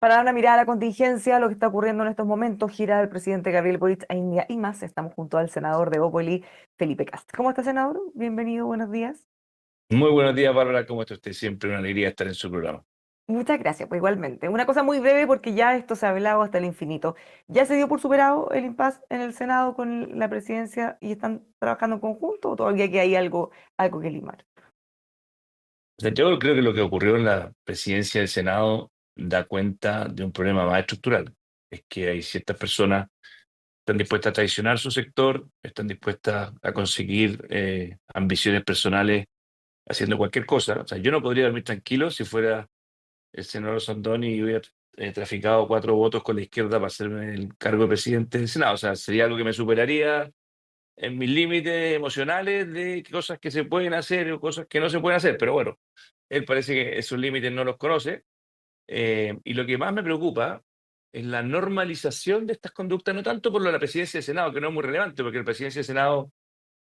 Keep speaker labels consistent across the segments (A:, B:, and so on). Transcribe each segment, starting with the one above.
A: para dar una mirada a la contingencia, lo que está ocurriendo en estos momentos, gira el presidente Gabriel Boric a India y más. Estamos junto al senador de Bópoli, Felipe Cast. ¿Cómo está, senador? Bienvenido, buenos días.
B: Muy buenos días, Bárbara. ¿Cómo está usted? Siempre una alegría estar en su programa.
A: Muchas gracias, pues igualmente. Una cosa muy breve porque ya esto se ha hablado hasta el infinito. ¿Ya se dio por superado el impasse en el Senado con la presidencia y están trabajando en conjunto o todavía que hay algo que limar?
B: O sea, yo creo que lo que ocurrió en la presidencia del Senado da cuenta de un problema más estructural. Es que hay ciertas personas que están dispuestas a traicionar su sector, están dispuestas a conseguir ambiciones personales haciendo cualquier cosa. O sea, yo no podría dormir tranquilo si fuera el senador Sandón y hubiera traficado 4 votos con la izquierda para hacerme el cargo de presidente del Senado. O sea, sería algo que me superaría en mis límites emocionales de cosas que se pueden hacer o cosas que no se pueden hacer. Pero bueno, él parece que esos límites no los conoce. Y lo que más me preocupa es la normalización de estas conductas, no tanto por lo de la presidencia del Senado, que no es muy relevante, porque la presidencia del Senado,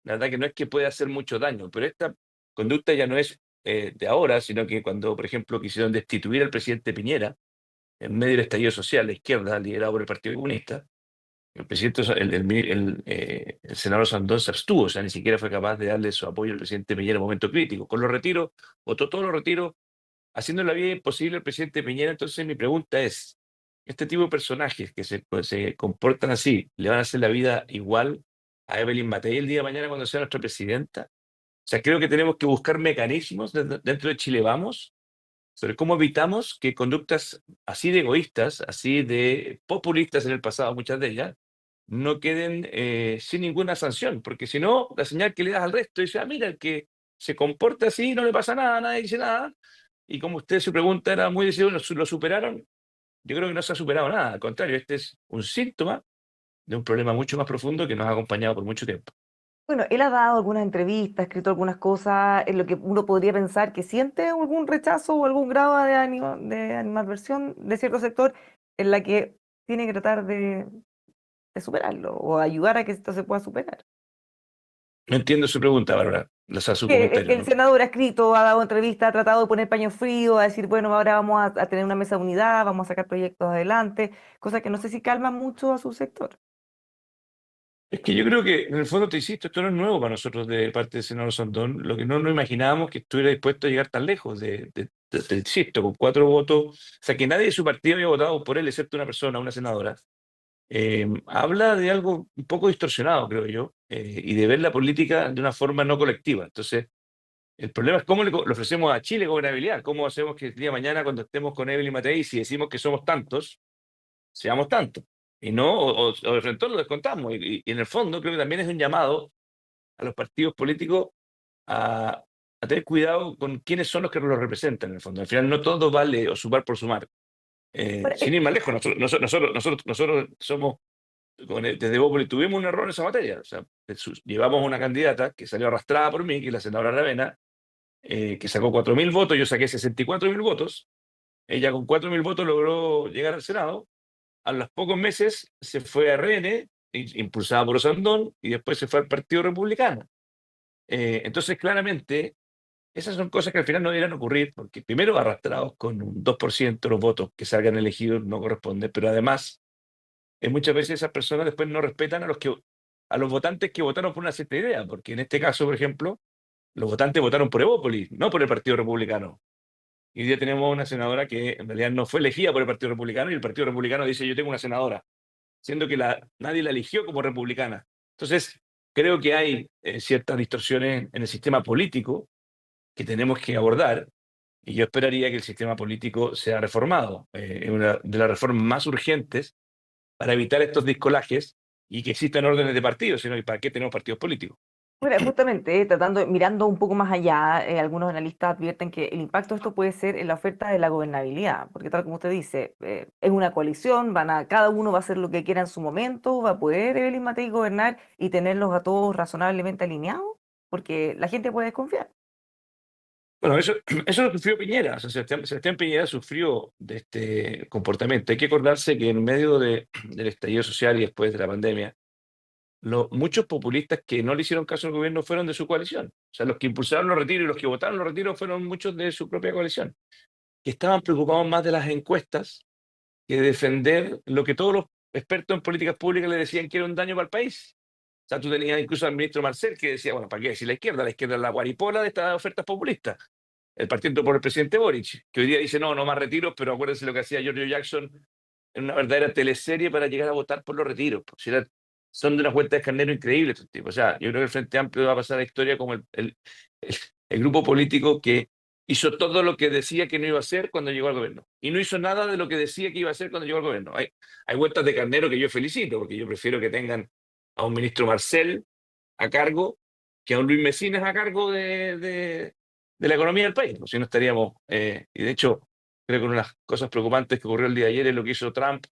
B: la verdad que no es que pueda hacer mucho daño, pero esta conducta ya no es de ahora, sino que cuando, por ejemplo, quisieron destituir al presidente Piñera en medio del estallido social, la izquierda, liderado por el Partido Comunista, el presidente, el senador Sandón se abstuvo, o sea, ni siquiera fue capaz de darle su apoyo al presidente Piñera en un momento crítico. Con los retiros, votó todos los retiros, haciendo la vida imposible al presidente Piñera. Entonces, mi pregunta es: ¿este tipo de personajes que se comportan así, le van a hacer la vida igual a Evelyn Matei el día de mañana cuando sea nuestra presidenta? O sea, creo que tenemos que buscar mecanismos dentro de Chile Vamos, sobre cómo evitamos que conductas así de egoístas, así de populistas en el pasado, muchas de ellas, no queden sin ninguna sanción, porque si no, la señal que le das al resto dice, ah, mira, el que se comporta así, no le pasa nada, nadie dice nada, y como usted su pregunta era muy decisiva, ¿lo superaron? Yo creo que no se ha superado nada, al contrario, este es un síntoma de un problema mucho más profundo que nos ha acompañado por mucho tiempo.
A: Bueno, él ha dado algunas entrevistas, ha escrito algunas cosas en lo que uno podría pensar que siente algún rechazo o algún grado de animadversión de cierto sector en la que tiene que tratar de superarlo o ayudar a que esto se pueda superar.
B: No entiendo su pregunta, Bárbara, o sea, su
A: Que
B: comentario,
A: el
B: ¿no?
A: senador ha escrito, ha dado entrevistas, ha tratado de poner paño frío, a decir, bueno, ahora vamos a tener una mesa de unidad, vamos a sacar proyectos adelante, cosas que no sé si calman mucho a su sector.
B: Es que yo creo que, en el fondo, te insisto, esto no es nuevo para nosotros de parte del senador Sondón. Lo que no nos imaginábamos que estuviera dispuesto a llegar tan lejos, te insisto, con 4 votos. O sea, que nadie de su partido había votado por él, excepto una persona, una senadora. Habla de algo un poco distorsionado, creo yo, y de ver la política de una forma no colectiva. Entonces, el problema es cómo le ofrecemos a Chile gobernabilidad, cómo hacemos que el día de mañana, cuando estemos con Evelyn Matei, si decimos que somos tantos, seamos tantos. Y no, o de frente lo descontamos. Y en el fondo creo que también es un llamado a los partidos políticos a, a tener cuidado con quiénes son los que los representan en el fondo. Al final no todo vale o sumar por sumar.
A: Ahora,
B: Sin ir más lejos, nosotros somos, desde Bópoli tuvimos un error en esa materia. O sea, llevamos una candidata que salió arrastrada por mí, que es la senadora Aravena, que sacó 4.000 votos, yo saqué 64.000 votos. Ella con 4.000 votos logró llegar al Senado. A los pocos meses se fue a RN, impulsada por Osandón, y después se fue al Partido Republicano. Entonces, claramente, esas son cosas que al final no deberían ocurrir, porque primero, arrastrados con un 2% de los votos que salgan elegidos no corresponde, pero además, muchas veces esas personas después no respetan a los votantes que votaron por una cierta idea, porque en este caso, por ejemplo, los votantes votaron por Evópolis, no por el Partido Republicano. Y hoy día tenemos una senadora que en realidad no fue elegida por el Partido Republicano, y el Partido Republicano dice, yo tengo una senadora, siendo que nadie la eligió como republicana. Entonces, creo que hay ciertas distorsiones en el sistema político que tenemos que abordar, y yo esperaría que el sistema político sea reformado. Es una de las reformas más urgentes para evitar estos discolajes y que existan órdenes de partidos, sino ¿y para qué tenemos partidos políticos?
A: bueno, justamente, mirando un poco más allá, algunos analistas advierten que el impacto de esto puede ser en la oferta de la gobernabilidad, porque tal como usted dice, es una coalición, cada uno va a hacer lo que quiera en su momento, va a poder Evelyn Matei gobernar y tenerlos a todos razonablemente alineados, porque la gente puede desconfiar.
B: Bueno, eso lo sufrió Piñera. O sea, Sebastián Piñera sufrió de este comportamiento. Hay que acordarse que en medio del estallido social y después de la pandemia, muchos populistas que no le hicieron caso al gobierno fueron de su coalición. O sea, los que impulsaron los retiros y los que votaron los retiros fueron muchos de su propia coalición, que estaban preocupados más de las encuestas que defender lo que todos los expertos en políticas públicas le decían que era un daño para el país. O sea, tú tenías incluso al ministro Marcel que decía, bueno, ¿para qué decir la izquierda es la guaripola de estas ofertas populistas. El partido por el presidente Boric, que hoy día dice, no, no más retiros, pero acuérdense lo que hacía Giorgio Jackson en una verdadera teleserie para llegar a votar por los retiros. Pues, son de una cuenta de carnero increíble estos tipos. O sea, yo creo que el Frente Amplio va a pasar a la historia como el grupo político que hizo todo lo que decía que no iba a hacer cuando llegó al gobierno. Y no hizo nada de lo que decía que iba a hacer cuando llegó al gobierno. Hay vueltas de carnero que yo felicito, porque yo prefiero que tengan a un ministro Marcel a cargo que a un Luis Mesinas a cargo de la economía del país. Si no estaríamos... y de hecho, creo que una de las cosas preocupantes que ocurrió el día de ayer es lo que hizo Trump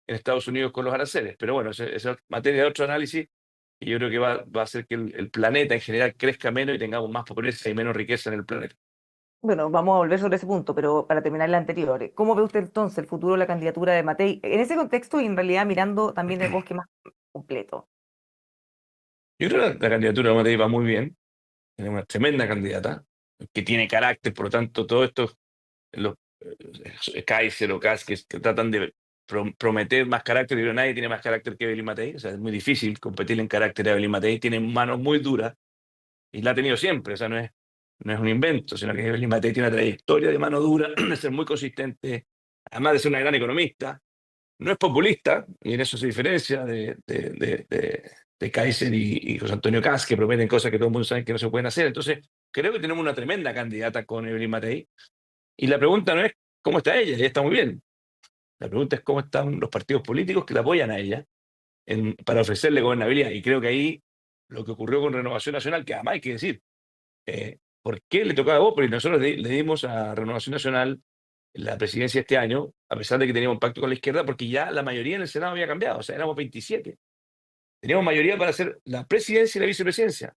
B: en Estados Unidos con los aranceles. Pero bueno, esa es materia de otro análisis y yo creo que va a hacer que el planeta en general crezca menos y tengamos más pobreza y menos riqueza en el planeta.
A: Bueno, vamos a volver sobre ese punto, pero para terminar la anterior, ¿cómo ve usted entonces el futuro de la candidatura de Matei en ese contexto y en realidad mirando también el bosque más completo?
B: Yo creo que la candidatura de Matei va muy bien, es una tremenda candidata, que tiene carácter, por lo tanto, todos estos, los Kaiser o Kass que tratan de prometer más carácter, pero nadie tiene más carácter que Evelyn Matei, o sea, es muy difícil competir en carácter a Evelyn Matei, tiene manos muy duras, y la ha tenido siempre, o sea, no es un invento, sino que Evelyn Matei tiene una trayectoria de mano dura, de ser muy consistente, además de ser una gran economista, no es populista, y en eso se diferencia de Kaiser y José Antonio Kast, que prometen cosas que todo el mundo sabe que no se pueden hacer. Entonces, creo que tenemos una tremenda candidata con Evelyn Matei, y la pregunta no es cómo está ella está muy bien. La pregunta es cómo están los partidos políticos que la apoyan a ella para ofrecerle gobernabilidad. Y creo que ahí lo que ocurrió con Renovación Nacional, que además hay que decir, ¿por qué le tocaba a vos? Porque nosotros le dimos a Renovación Nacional la presidencia este año, a pesar de que teníamos un pacto con la izquierda, porque ya la mayoría en el Senado había cambiado, o sea, éramos 27. Teníamos mayoría para hacer la presidencia y la vicepresidencia.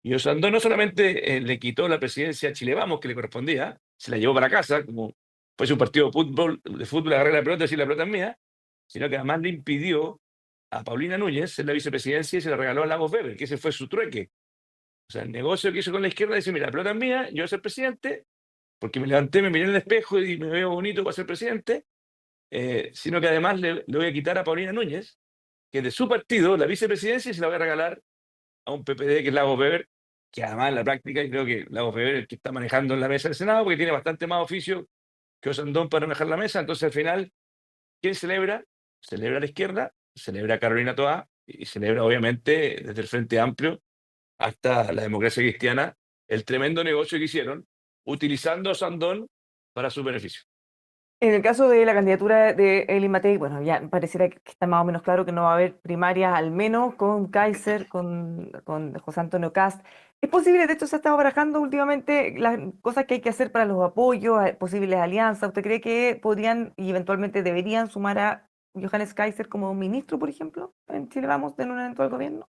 B: Y Osandón no solamente le quitó la presidencia a Chile Vamos, que le correspondía, se la llevó para casa, como fuese un partido de fútbol agarrar la pelota y decir la pelota es mía, sino que además le impidió a Paulina Núñez ser la vicepresidencia y se la regaló a Lagos Weber, que ese fue su trueque. O sea, el negocio que hizo con la izquierda dice, mira, la pelota es mía, yo voy a ser presidente, porque me levanté, me miré en el espejo y me veo bonito para ser presidente, sino que además le voy a quitar a Paulina Núñez, que de su partido, la vicepresidencia, y se la voy a regalar a un PPD que es Lagos Weber, que además en la práctica yo creo que Lagos Weber es el que está manejando en la mesa del Senado, porque tiene bastante más oficio que Osandón para manejar la mesa. Entonces al final, ¿quién celebra? Celebra la izquierda, celebra Carolina Toá y celebra obviamente desde el Frente Amplio hasta la democracia cristiana el tremendo negocio que hicieron utilizando a Osandón para su beneficio.
A: En el caso de la candidatura de Eli Matei, bueno, ya pareciera que está más o menos claro que no va a haber primarias, al menos con Kaiser, con José Antonio Kast. ¿Es posible, de hecho se ha estado barajando últimamente las cosas que hay que hacer para los apoyos, posibles alianzas? ¿Usted cree que podrían y eventualmente deberían sumar a Johannes Kaiser como ministro, por ejemplo, en Chile Vamos, en un eventual gobierno?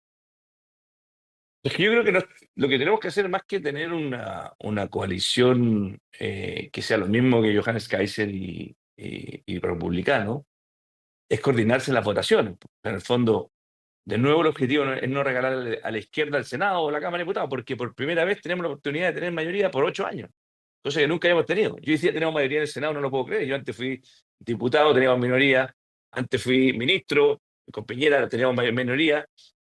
B: Es que yo creo que lo que tenemos que hacer más que tener una coalición que sea lo mismo que Johannes Kaiser y republicano, es coordinarse en las votaciones. En el fondo, de nuevo el objetivo es no regalar a la izquierda el Senado o la Cámara de Diputados, porque por primera vez tenemos la oportunidad de tener mayoría por 8 años, cosa que nunca habíamos tenido. Yo decía tenemos mayoría en el Senado, no lo puedo creer. Yo antes fui diputado, teníamos minoría, antes fui ministro, con Piñera teníamos minoría,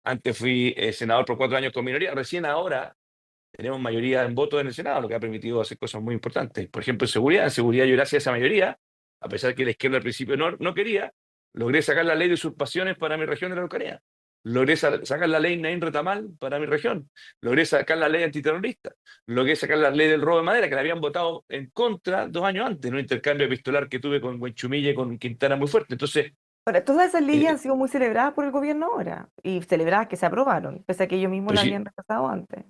B: antes fui senador por 4 años con minoría, recién ahora tenemos mayoría en votos en el Senado, lo que ha permitido hacer cosas muy importantes. Por ejemplo, en seguridad yo gracias a esa mayoría, a pesar que la izquierda al principio no quería, logré sacar la ley de usurpaciones para mi región de la Araucanía. Logré sacar la ley Naín Retamal para mi región. Logré sacar la ley antiterrorista. Logré sacar la ley del robo de madera, que la habían votado en contra 2 años antes, en un intercambio epistolar que tuve con Buenchumilla y con Quintana muy fuerte. Entonces,
A: Ahora, todas esas leyes han
B: eh,
A: sido muy celebradas por el gobierno ahora y celebradas que se aprobaron, pese a que ellos mismos
B: pues
A: las
B: sí,
A: habían rechazado antes.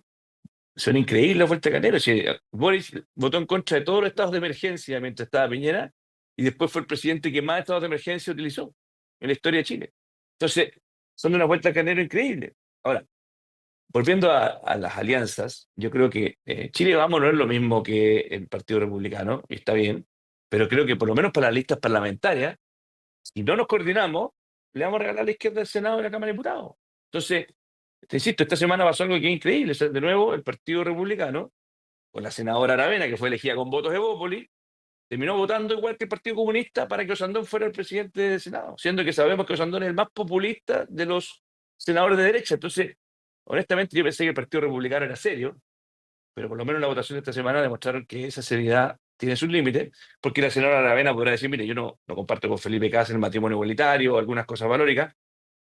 B: son increíbles las vueltas de Canero. Si Boris votó en contra de todos los estados de emergencia mientras estaba Piñera y después fue el presidente que más estados de emergencia utilizó en la historia de Chile. Entonces, son de una vuelta de Canero increíble. Ahora, volviendo a las alianzas, yo creo que Chile Vamos no es lo mismo que el Partido Republicano, y está bien, pero creo que por lo menos para las listas parlamentarias, si no nos coordinamos, le vamos a regalar a la izquierda el Senado y la Cámara de Diputados. Entonces, te insisto, esta semana pasó algo que es increíble. O sea, de nuevo, el Partido Republicano, con la senadora Aravena, que fue elegida con votos de Bópoli, terminó votando igual que el Partido Comunista para que Osandón fuera el presidente del Senado, siendo que sabemos que Osandón es el más populista de los senadores de derecha. Entonces, honestamente, yo pensé que el Partido Republicano era serio, pero por lo menos la votación de esta semana demostraron que esa seriedad tiene sus límites, porque la señora Aravena podrá decir, mire, yo no comparto con Felipe Casa el matrimonio igualitario o algunas cosas valóricas,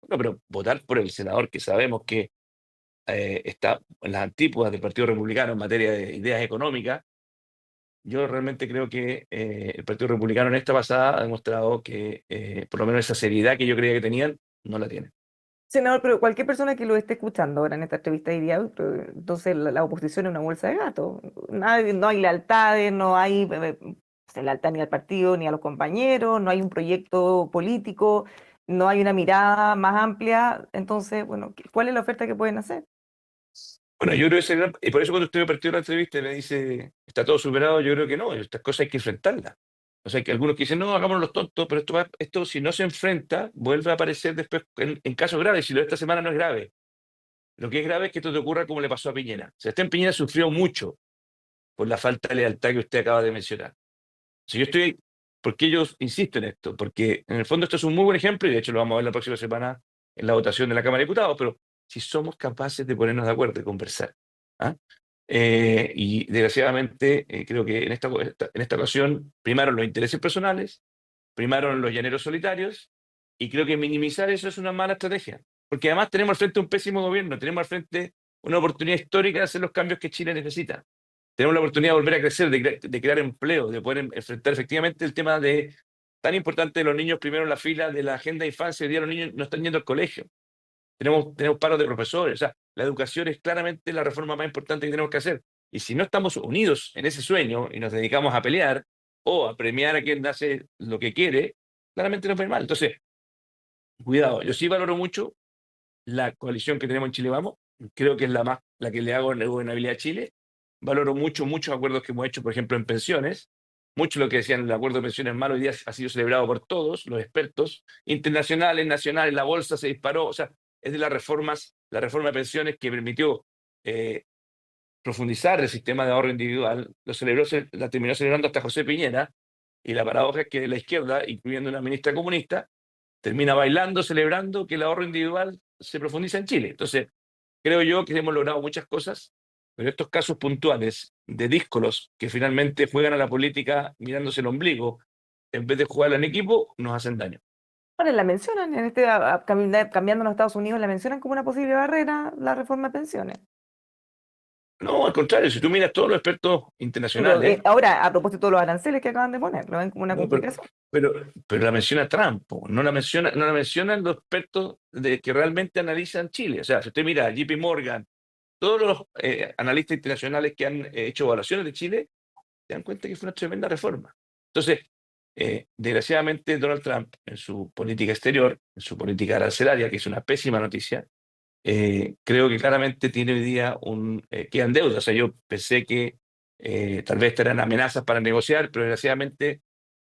B: no, pero votar por el senador que sabemos que está en las antípodas del Partido Republicano en materia de ideas económicas, yo realmente creo que el Partido Republicano en esta pasada ha demostrado que por lo menos esa seriedad que yo creía que tenían, no la tienen.
A: Senador, pero cualquier persona que lo esté escuchando ahora en esta entrevista diría: "Uy, pero entonces la oposición es una bolsa de gato. No hay lealtades, no hay lealtad ni al partido ni a los compañeros, no hay un proyecto político, no hay una mirada más amplia. Entonces, bueno, ¿cuál es la oferta que pueden hacer?"
B: Bueno, yo creo que y por eso cuando usted me partió la entrevista y me dice, está todo superado, yo creo que no, estas cosas hay que enfrentarlas. O sea, que algunos que dicen, no, hagámonos los tontos, pero esto si no se enfrenta, vuelve a aparecer después en casos graves. Si lo de esta semana no es grave, lo que es grave es que esto te ocurra como le pasó a Piñera. Sebastián Piñera sufrió mucho por la falta de lealtad que usted acaba de mencionar. Si yo estoy, ¿por qué yo insisto en esto? Porque en el fondo esto es un muy buen ejemplo, y de hecho lo vamos a ver la próxima semana en la votación de la Cámara de Diputados, pero si somos capaces de ponernos de acuerdo y conversar. ¿Ah? Y desgraciadamente creo que en esta ocasión primaron los intereses personales, primaron los llaneros solitarios, y creo que minimizar eso es una mala estrategia. Porque además tenemos al frente un pésimo gobierno, tenemos al frente una oportunidad histórica de hacer los cambios que Chile necesita. Tenemos la oportunidad de volver a crecer, de crear empleo, de poder enfrentar efectivamente el tema de tan importante de los niños primero en la fila de la agenda de infancia. Hoy día los niños no están yendo al colegio. Tenemos paros de profesores. O sea, la educación es claramente la reforma más importante que tenemos que hacer. Y si no estamos unidos en ese sueño y nos dedicamos a pelear o a premiar a quien hace lo que quiere, claramente nos va a ir mal. Entonces, cuidado. Yo sí valoro mucho la coalición que tenemos en Chile Vamos. Creo que es la que le hago en la gobernabilidad a Chile. Valoro mucho muchos acuerdos que hemos hecho, por ejemplo, en pensiones. Mucho lo que decían el acuerdo de pensiones malo hoy día ha sido celebrado por todos los expertos internacionales, nacionales. La bolsa se disparó. O sea, es de las reformas, la reforma de pensiones que permitió profundizar el sistema de ahorro individual. La terminó celebrando hasta José Piñera. Y la paradoja es que la izquierda, incluyendo una ministra comunista, termina bailando, celebrando que el ahorro individual se profundiza en Chile. Entonces, creo yo que hemos logrado muchas cosas, pero estos casos puntuales de díscolos que finalmente juegan a la política mirándose el ombligo en vez de jugar en equipo, nos hacen daño.
A: Ahora la mencionan, cambiando a los Estados Unidos, la mencionan como una posible barrera la reforma de pensiones.
B: No, al contrario, si tú miras todos los expertos
A: Pero
B: internacionales,
A: ahora, a propósito de los aranceles que acaban de poner, lo ven como una
B: no,
A: complicación.
B: pero, pero la menciona Trump, no la mencionan los expertos que realmente analizan Chile. O sea, si usted mira a JP Morgan, todos los analistas internacionales que han hecho evaluaciones de Chile, se dan cuenta que fue una tremenda reforma. Entonces, desgraciadamente, Donald Trump, en su política exterior, en su política arancelaria, que es una pésima noticia, creo que claramente tiene hoy día quedan deudas. O sea, yo pensé que tal vez estarán amenazas para negociar, pero desgraciadamente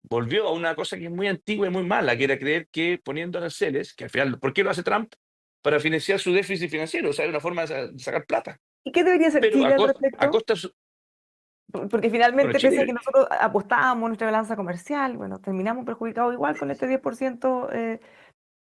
B: volvió a una cosa que es muy antigua y muy mala, que era creer que poniendo aranceles, que al final, ¿por qué lo hace Trump? Para financiar su déficit financiero. O sea, es una forma de sacar plata.
A: ¿Y qué debería hacer
B: Pero
A: Chile al
B: a
A: respecto?
B: costa,
A: Porque
B: bueno,
A: finalmente, pese a que
B: Chile,
A: nosotros apostábamos nuestra balanza comercial, bueno, terminamos perjudicados igual con este 10%,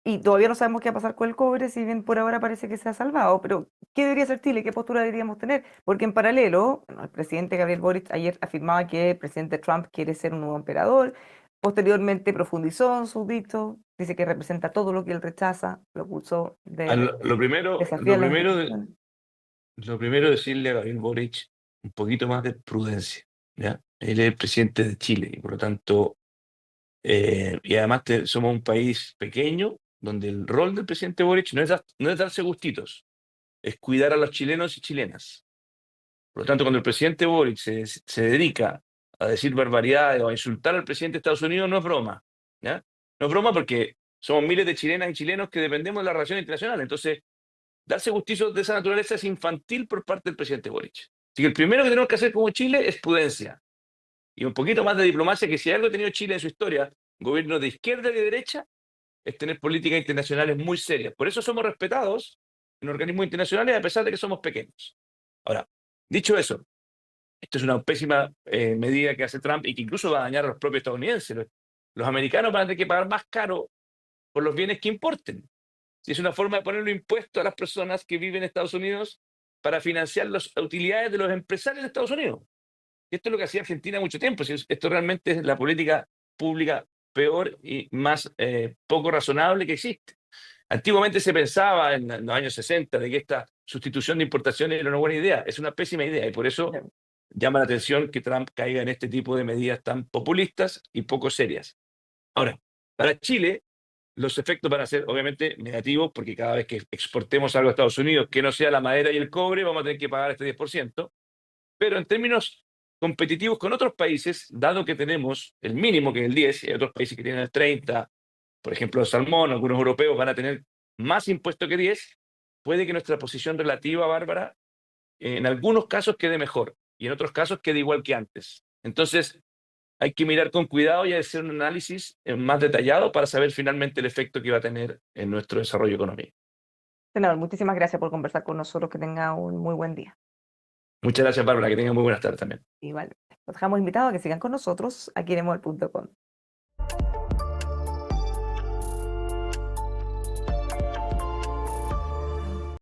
A: y todavía no sabemos qué va a pasar con el cobre, si bien por ahora parece que se ha salvado. Pero, ¿qué debería hacer Chile? ¿Qué postura deberíamos tener? Porque en paralelo, bueno, el presidente Gabriel Boric ayer afirmaba que el presidente Trump quiere ser un nuevo emperador. Posteriormente profundizó en sus dichos, dice que representa todo lo que él rechaza, lo acusó de
B: lo
A: desafiar las
B: primero,
A: instituciones.
B: lo primero decirle a Gabriel Boric un poquito más de prudencia, ¿ya? Él es el presidente de Chile y por lo tanto, y además somos un país pequeño donde el rol del presidente Boric no es darse gustitos, es cuidar a los chilenos y chilenas. Por lo tanto, cuando el presidente Boric se dedica a decir barbaridades o a insultar al presidente de Estados Unidos, no es broma, ¿ya? No es broma porque somos miles de chilenas y chilenos que dependemos de la relación internacional. Entonces, darse gustizos de esa naturaleza es infantil por parte del presidente Boric. Así que el primero que tenemos que hacer como Chile es prudencia y un poquito más de diplomacia, que si algo ha tenido Chile en su historia, gobiernos de izquierda y de derecha, es tener políticas internacionales muy serias. Por eso somos respetados en organismos internacionales a pesar de que somos pequeños. Ahora, dicho eso, Esto es una pésima medida que hace Trump y que incluso va a dañar a los propios estadounidenses. Los americanos van a tener que pagar más caro por los bienes que importen. Si es una forma de ponerle impuesto a las personas que viven en Estados Unidos para financiar las utilidades de los empresarios de Estados Unidos. Y esto es lo que hacía Argentina mucho tiempo. Esto realmente es la política pública peor y más poco razonable que existe. Antiguamente se pensaba en los años 60 de que esta sustitución de importaciones era una buena idea. Es una pésima idea y por eso llama la atención que Trump caiga en este tipo de medidas tan populistas y poco serias. Ahora, para Chile, los efectos van a ser obviamente negativos porque cada vez que exportemos algo a Estados Unidos que no sea la madera y el cobre, vamos a tener que pagar este 10%. Pero en términos competitivos con otros países, dado que tenemos el mínimo que es el 10, y hay otros países que tienen el 30, por ejemplo, el salmón, algunos europeos van a tener más impuesto que 10, puede que nuestra posición relativa, Bárbara, en algunos casos quede mejor y en otros casos quede igual que antes. Entonces, hay que mirar con cuidado y hacer un análisis más detallado para saber finalmente el efecto que va a tener en nuestro desarrollo económico.
A: Senador, muchísimas gracias por conversar con nosotros. Que tenga un muy buen día.
B: Muchas gracias, Bárbara, que tengan muy buenas tardes también.
A: Igual, los dejamos invitados a que sigan con nosotros aquí en emol.com.